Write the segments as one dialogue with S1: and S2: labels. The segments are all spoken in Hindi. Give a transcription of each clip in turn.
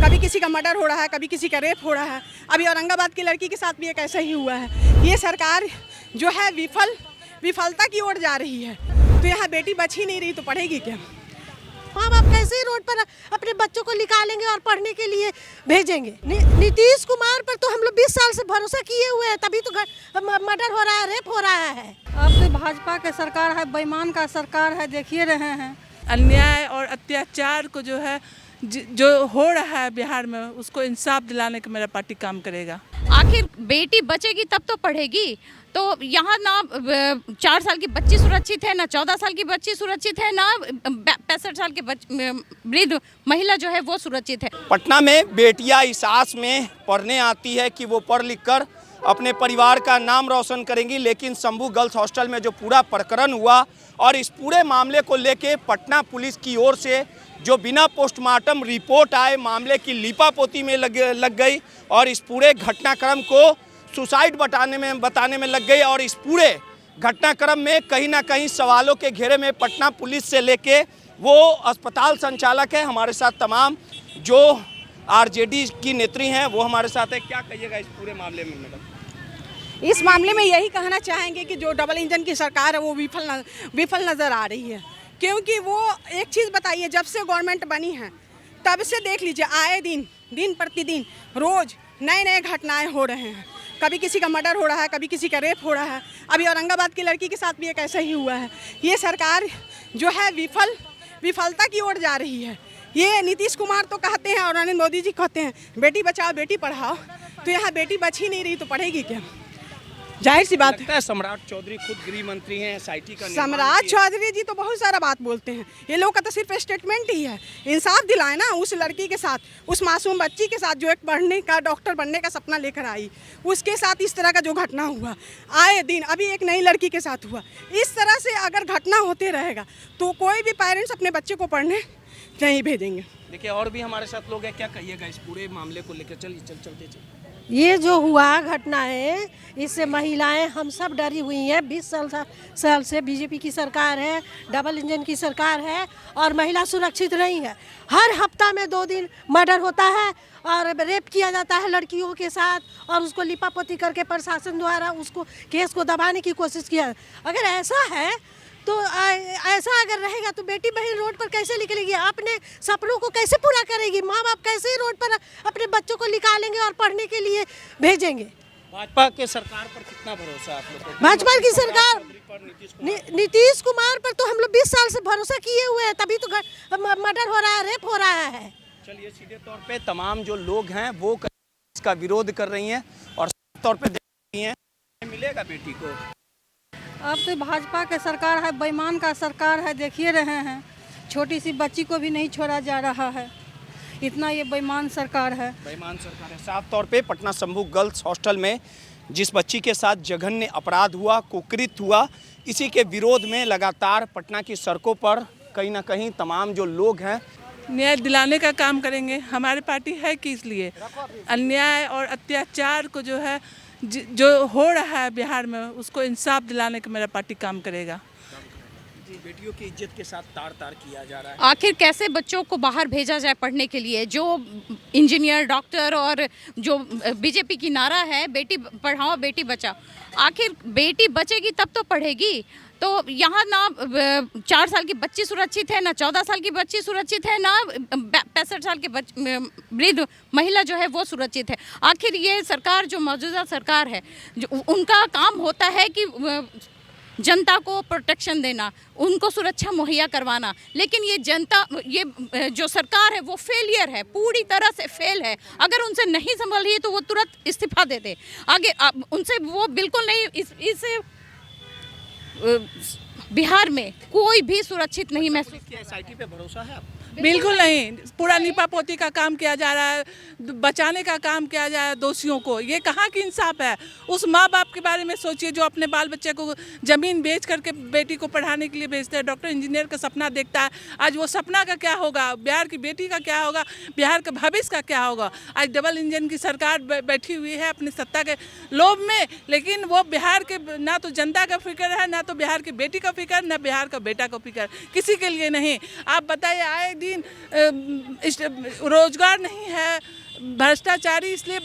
S1: कभी किसी का मर्डर हो रहा है, कभी किसी का रेप हो रहा है। अभी औरंगाबाद की लड़की के साथ भी एक ऐसा ही हुआ है। ये सरकार जो है विफलता की ओर जा रही है। तो यहाँ बेटी बच ही नहीं रही तो पढ़ेगी क्या?
S2: माँ बाप कैसे रोड पर अपने बच्चों को निकालेंगे और पढ़ने के लिए भेजेंगे? नीतीश कुमार पर तो हम लोग 20 साल से भरोसा किए हुए हैं, तभी तो मर्डर हो रहा है, रेप हो रहा है।
S3: अब तो भाजपा का सरकार है, बेईमान का सरकार है, देखिए रहे हैं।
S4: अन्याय और अत्याचार को जो है जो हो रहा है बिहार में, उसको इंसाफ दिलाने का मेरा पार्टी काम करेगा।
S5: आखिर बेटी बचेगी तब तो पढ़ेगी। तो यहाँ ना 4 साल की बच्ची सुरक्षित है, ना 14 साल की बच्ची सुरक्षित है, ना 65 साल की वृद्ध महिला जो है वो सुरक्षित है।
S6: पटना में बेटियां इस आस में पढ़ने आती है कि वो पढ़ लिख कर अपने परिवार का नाम रोशन करेंगी, लेकिन शंभू गर्ल्स हॉस्टल में जो पूरा प्रकरण हुआ और इस पूरे मामले को लेके पटना पुलिस की ओर से जो बिना पोस्टमार्टम रिपोर्ट आए मामले की लीपापोती में लग गई और इस पूरे घटनाक्रम को सुसाइड बताने में लग गई। और इस पूरे घटनाक्रम में कहीं ना कहीं सवालों के घेरे में पटना पुलिस से लेके वो अस्पताल संचालक है। हमारे साथ तमाम जो आरजेडी की नेत्री हैं वो हमारे साथ है। क्या कहिएगा इस पूरे मामले में मैडम?
S1: इस मामले में यही कहना चाहेंगे कि जो डबल इंजन की सरकार है वो विफल नज़र आ रही है। क्योंकि वो एक चीज़ बताइए, जब से गवर्नमेंट बनी है तब से देख लीजिए आए दिन प्रतिदिन रोज़ नए घटनाएं हो रहे हैं। कभी किसी का मर्डर हो रहा है, कभी किसी का रेप हो रहा है। अभी औरंगाबाद की लड़की के साथ भी एक ऐसा ही हुआ है। ये सरकार जो है विफलता की ओर जा रही है। ये नीतीश कुमार तो कहते हैं और नरेंद्र मोदी जी कहते हैं बेटी बचाओ बेटी पढ़ाओ, तो यहाँ बेटी बच ही नहीं रही तो पढ़ेगी क्या? जाहिर सी बात
S6: है। सम्राट चौधरी खुद गृह मंत्री हैं, SIT का
S1: सम्राट चौधरी जी तो बहुत सारा बात बोलते हैं। ये लोग का तो सिर्फ स्टेटमेंट ही है। इंसाफ दिलाए ना उस लड़की के साथ, उस मासूम बच्ची के साथ जो एक पढ़ने का, डॉक्टर बनने का सपना लेकर आई, उसके साथ इस तरह का जो घटना हुआ आए दिन, अभी एक नई लड़की के साथ हुआ। इस तरह से अगर घटना होते रहेगा तो कोई भी पेरेंट्स अपने बच्चे को पढ़ने नहीं भेजेंगे।
S6: देखिए और भी हमारे साथ लोग हैं, क्या कहिएगा इस पूरे मामले को लेकर? चलते
S2: ये जो हुआ घटना है, इससे महिलाएं हम सब डरी हुई हैं। 20 साल से बीजेपी की सरकार है, डबल इंजन की सरकार है और महिला सुरक्षित नहीं है। हर हफ्ता में 2 दिन मर्डर होता है और रेप किया जाता है लड़कियों के साथ और उसको लिपापोती करके प्रशासन द्वारा उसको केस को दबाने की कोशिश किया। अगर ऐसा है तो ऐसा अगर रहेगा तो बेटी बहन रोड पर कैसे निकलेगी? अपने सपनों को कैसे पूरा करेगी? माँ बाप कैसे रोड पर अपने बच्चों को निकालेंगे और पढ़ने के लिए भेजेंगे?
S6: भाजपा के सरकार पर कितना भरोसा है आप लोगों को?
S2: भाजपा की सरकार, नीतीश कुमार पर तो हम लोग 20 साल से भरोसा किए हुए हैं, तभी तो मर्डर हो रहा है, रेप हो रहा है।
S6: चलिए सीधे तौर पे तमाम जो लोग हैं वो इसका विरोध कर रही हैं और तौर पे देख रही हैं मिलेगा बेटी को।
S3: अब तो भाजपा का सरकार है, बेईमान का सरकार है, देखिए रहे हैं। छोटी सी बच्ची को भी नहीं छोड़ा जा रहा है, इतना ये बेईमान सरकार है।
S6: बेईमान सरकार है। साफ तौर पे पटना शंभू गर्ल्स हॉस्टल में जिस बच्ची के साथ जघन्य अपराध हुआ, कुकृत्य हुआ, इसी के विरोध में लगातार पटना की सड़कों पर कहीं ना कहीं तमाम जो लोग हैं
S4: न्याय दिलाने का काम करेंगे। हमारी पार्टी है कि इसलिए अन्याय और अत्याचार को जो है जो हो रहा है बिहार में, उसको इंसाफ दिलाने का मेरा पार्टी काम करेगा।
S6: बेटियों की इज्जत के साथ तार किया जा रहा है।
S5: आखिर कैसे बच्चों को बाहर भेजा जाए पढ़ने के लिए? जो इंजीनियर, डॉक्टर और जो बीजेपी की नारा है बेटी पढ़ाओ बेटी बचाओ, आखिर बेटी बचेगी तब तो पढ़ेगी। तो यहाँ ना 4 साल की बच्ची सुरक्षित है, ना 14 साल की बच्ची सुरक्षित है, ना 65 साल की वृद्ध महिला जो है वो सुरक्षित है। आखिर ये सरकार जो मौजूदा सरकार है, जो उनका काम होता है कि जनता को प्रोटेक्शन देना, उनको सुरक्षा मुहैया करवाना, लेकिन ये जो सरकार है वो फेलियर है, पूरी तरह से फेल है। अगर उनसे नहीं संभल रही है तो वो तुरंत इस्तीफा दे दे। आगे उनसे वो बिल्कुल नहीं, इस बिहार में कोई भी सुरक्षित नहीं महसूस।
S6: SIT पे भरोसा है आप?
S4: बिल्कुल नहीं। पूरा लीपापोती का काम किया जा रहा है, बचाने का काम किया जा रहा है दोषियों को। ये कहाँ की इंसाफ है? उस माँ बाप के बारे में सोचिए जो अपने बाल बच्चे को ज़मीन बेच करके बेटी को पढ़ाने के लिए भेजते हैं, डॉक्टर इंजीनियर का सपना देखता है। आज वो सपना का क्या होगा? बिहार की बेटी का क्या होगा? बिहार के भविष्य का क्या होगा? आज डबल इंजन की सरकार बैठी हुई है अपनी सत्ता के लोभ में, लेकिन वो बिहार के ना तो जनता का फिक्र है, ना तो बिहार की बेटी का फिक्र, ना बिहार का बेटा का फिक्र, किसी के लिए नहीं। आप बताइए, आए दिन रोजगार नहीं है, भ्रष्टाचारी इसलिए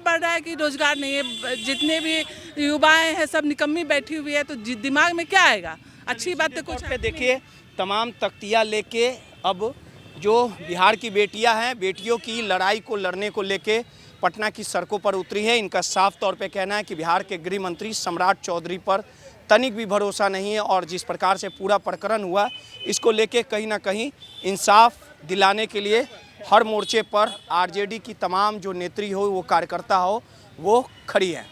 S4: बढ़ रहा है कि रोजगार नहीं है। जितने भी युवाएं हैं सब निकम्मी बैठी हुई है, तो दिमाग में क्या आएगा? अच्छी बात तो कुछ
S6: पे देखिए तमाम तख्तियाँ लेके अब जो बिहार की बेटियां हैं, बेटियों की लड़ाई को लड़ने को लेके पटना की सड़कों पर उतरी है। इनका साफ तौर पे कहना है कि बिहार के गृह मंत्री सम्राट चौधरी पर तनिक भी भरोसा नहीं है और जिस प्रकार से पूरा प्रकरण हुआ इसको लेके कहीं ना कहीं इंसाफ दिलाने के लिए हर मोर्चे पर आरजेडी की तमाम जो नेत्री हो, वो कार्यकर्ता हो, वो खड़ी है।